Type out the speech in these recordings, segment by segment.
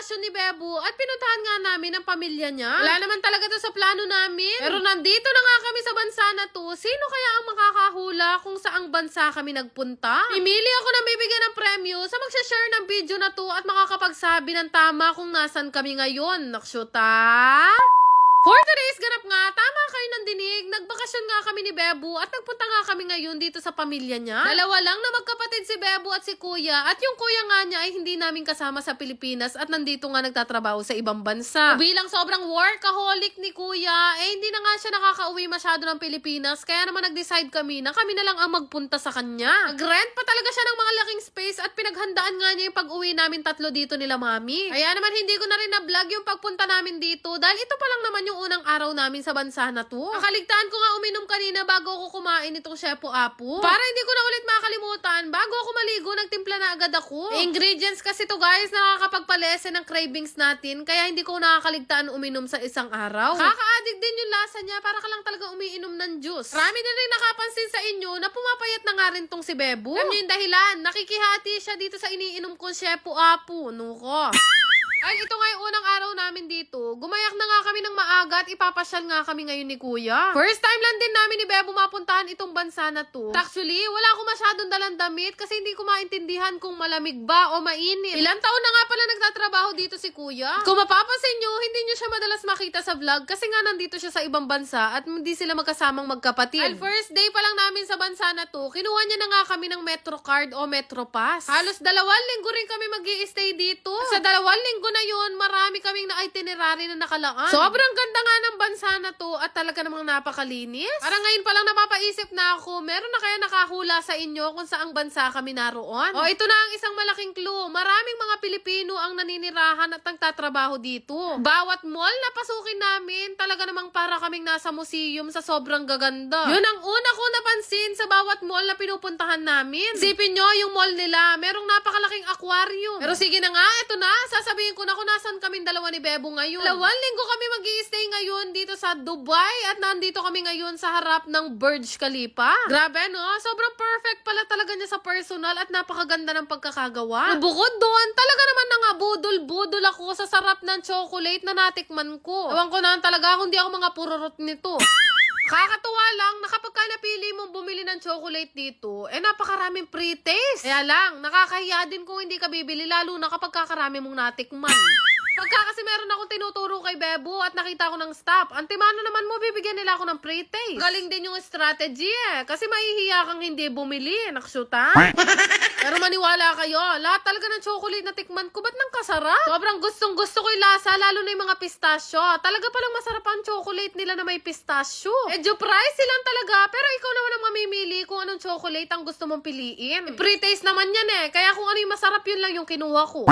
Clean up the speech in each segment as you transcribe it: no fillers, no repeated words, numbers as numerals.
bakasyon ni Bebo at pinuntahan nga namin ang pamilya niya. Wala naman talaga to sa plano namin. Pero nandito na nga kami sa bansa na to. Sino kaya ang makakahula kung saang bansa kami nagpunta? Pimili ako na bibigyan ng premyo sa magsha-share ng video na to at makakapagsabi ng tama kung nasan kami ngayon. Naksyuta! For today's ganap nga, tama kayo ng dinig. Nagbakasyon nga kami ni Bebo at nagpunta nga kami ngayon dito sa pamilya niya. Dalawa lang na magkapatid si Bebo at si Kuya. At yung kuya nga niya ay hindi namin kasama sa Pilipinas at nandito nga nagtatrabaho sa ibang bansa. Bilang sobrang workaholic ni Kuya, hindi na nga siya nakakauwi masyado ng Pilipinas. Kaya naman nag-decide kami na kami na lang ang magpunta sa kanya. Nag-rent pa talaga siya ng mga laking space at pinaghandaan nga niya yung pag-uwi namin tatlo dito nila mami. Kaya naman hindi ko na rin na-vlog yung pagpunta namin dito dahil ito pa lang naman yung unang araw namin sa bansa na to. Nakaligtaan ko nga uminom kanina bago ako kumain itong Shepo Apo. Para hindi ko na ulit makalimutan, bago ako maligo, nagtimpla na agad ako. Ingredients kasi to guys, nakakapagpalesen ng cravings natin, kaya hindi ko nakakaligtaan uminom sa isang araw. Kaka-addict din yung lasa niya, para ka lang talaga umiinom ng juice. Marami na rin nakapansin sa inyo na pumapayat na nga rin tong si Bebo. Alam niyo yung dahilan, nakikihati siya dito sa iniinom kong Shepo Apo. Nuko. Ay, ito nga yung unang araw namin dito. Gumayak na nga kami ng maaga at ipapasyal nga kami ngayon ni Kuya. First time lang din namin ni Bebo mapuntahan itong bansa na to. Actually, wala akong masyadong dalang damit kasi hindi ko maintindihan kung malamig ba o mainit. Ilang taon na nga pala nagtatrabaho dito si Kuya. Kung mapapansin nyo, hindi nyo siya madalas makita sa vlog kasi nga nandito siya sa ibang bansa at hindi sila magkasamang magkapatid. Al first day pa lang namin sa bansa na to, kinuha niya na nga kami ng Metro Card o Metro Pass. Halos 2 linggo rin kami mag-i-stay dito. Sa 2 linggo na yun, marami kaming na-itinerary na nakalaan. Sobrang ganda nga ng bansa na to at talaga namang napakalinis. Parang ngayon pa lang napapaisip na ako, meron na kaya nakahula sa inyo kung saang bansa kami naroon? O ito na ang isang malaking clue. Maraming mga Pilipino ang naninirahan at nagtatrabaho dito. Bawat mall na pasukin namin, talaga namang para kaming nasa museum sa sobrang gaganda. Yun ang una ko napansin sa bawat mall na pinupuntahan namin. Isipin nyo, yung mall nila, merong napakalaking aquarium. Pero sige na nga, ito na, sasabihin ko na kung nasan kaming dalawa ni Bebo ngayon. 2 linggo kami mag-i-stay ngayon dito sa Dubai at nandito kami ngayon sa harap ng Burj Khalifa. Grabe no, sobrang perfect pala talaga niya sa personal at napakaganda ng pagkakagawa. Bukod doon, talaga naman budol-budol ako sa sarap ng chocolate na natikman ko. Ewan ko na talaga kung di ako mga pururot nito. Kakatuwa lang na kapag ka napili mong bumili ng chocolate dito, napakaraming pre-taste. Kaya lang, nakakahiya din kung hindi ka bibili, lalo na kapag kakarami mong natikman. Pagka kasi meron akong tinuturo kay Bebo at nakita ko ng stop, antimano naman mo, bibigyan nila ako ng pre-taste. Galing din yung strategy kasi mahihiya kang hindi bumili, naksyuta. Pero maniwala kayo, lahat talaga ng chocolate na tikman ko, ba't nang kasarap? Sobrang gustong-gusto ko yung lasa, lalo na yung mga pistachio. Talaga palang masarap ang chocolate nila na may pistachio. Medyo pricey lang talaga, pero ikaw naman ang mamimili kung anong chocolate ang gusto mong piliin. Pre-taste naman yan kaya kung ano yung masarap yun lang yung kinuha ko.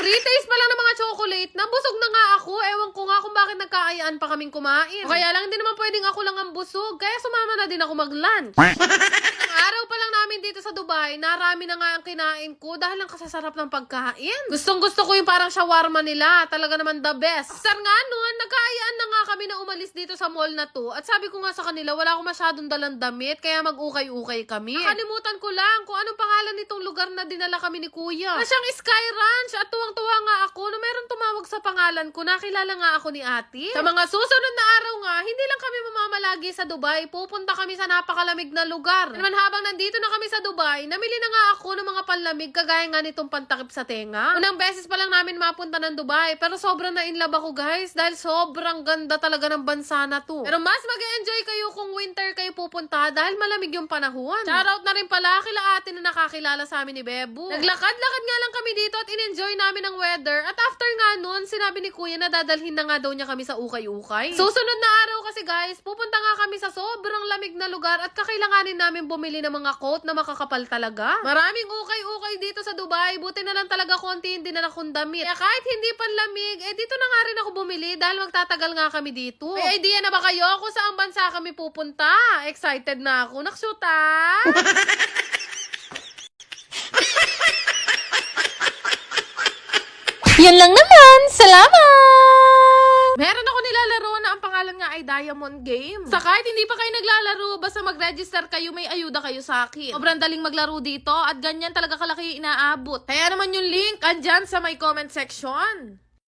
Pre-taste pa lang ng mga chocolate, nabusog na nga ako. Ewan ko nga kung bakit nagkaayaan pa kaming kumain. Kaya lang, hindi naman pwedeng ako lang ang busog, kaya sumama na din ako mag-lunch. Ang araw pa lang namin dito sa Dubai, narami na nga ang kinain ko dahil ang kasasarap ng pagkain. Gustong-gusto ko yung parang shawarma nila. Talaga naman the best. After nga nun, nagkaayaan na nga kami na umalis dito sa mall na to. At sabi ko nga sa kanila, wala akong masyadong dalang damit, kaya mag-ukay-ukay kami. Nakalimutan ko lang kung anong pangalan nitong lugar na dinala kami ni Kuya. Na siyang Sky Ranch. At tuwang-tuwa nga ako na meron tumawag sa pangalan ko. Nakilala nga ako ni ate. Sa mga susunod na araw nga, hindi lang kami mamamalagi sa Dubai. Pupunta kami sa napakalamig na lugar. Naman habang nandito na kami sa Dubai, namili na nga ako ng mga panlamig kagaya nga nitong pantakip sa tenga. Unang beses pa lang namin mapunta ng Dubai, pero sobrang na-inlove ako guys dahil sobrang ganda talaga ng bansa na to. Pero mas mag-enjoy kayo kung winter kayo pupunta dahil malamig yung panahon. Shoutout na rin pala kila ate na nakakilala sa amin ni Bebo. Naglakad-lakad nga lang kami dito at in-enjoy namin ang weather. At after nga nun, sinabi ni Kuya na dadalhin na nga daw niya kami sa ukay-ukay. Susunod na araw kasi guys, pupunta nga kami sa sobrang lamig na lugar at kakailanganin namin bumili ng mga coat na makakapal talaga. Maraming ukay-ukay dito sa Dubai, buti na lang talaga konti hindi na akong damit. Kaya kahit hindi panlamig, dito na nga rin ako bumili dahil magtatagal nga kami dito. May idea na ba kayo kung saan bansa kami pupunta? Excited na ako. Naksyuta! Yun lang naman. Salamat! Meron ako nilalaro na ang pangalan yan nga ay diamond game. Sa kahit hindi pa kayo naglalaro, basta mag-register kayo, may ayuda kayo sa akin. Sobrang daling maglaro dito at ganyan talaga kalaki yung inaabot. Kaya naman yung link andyan sa may comment section.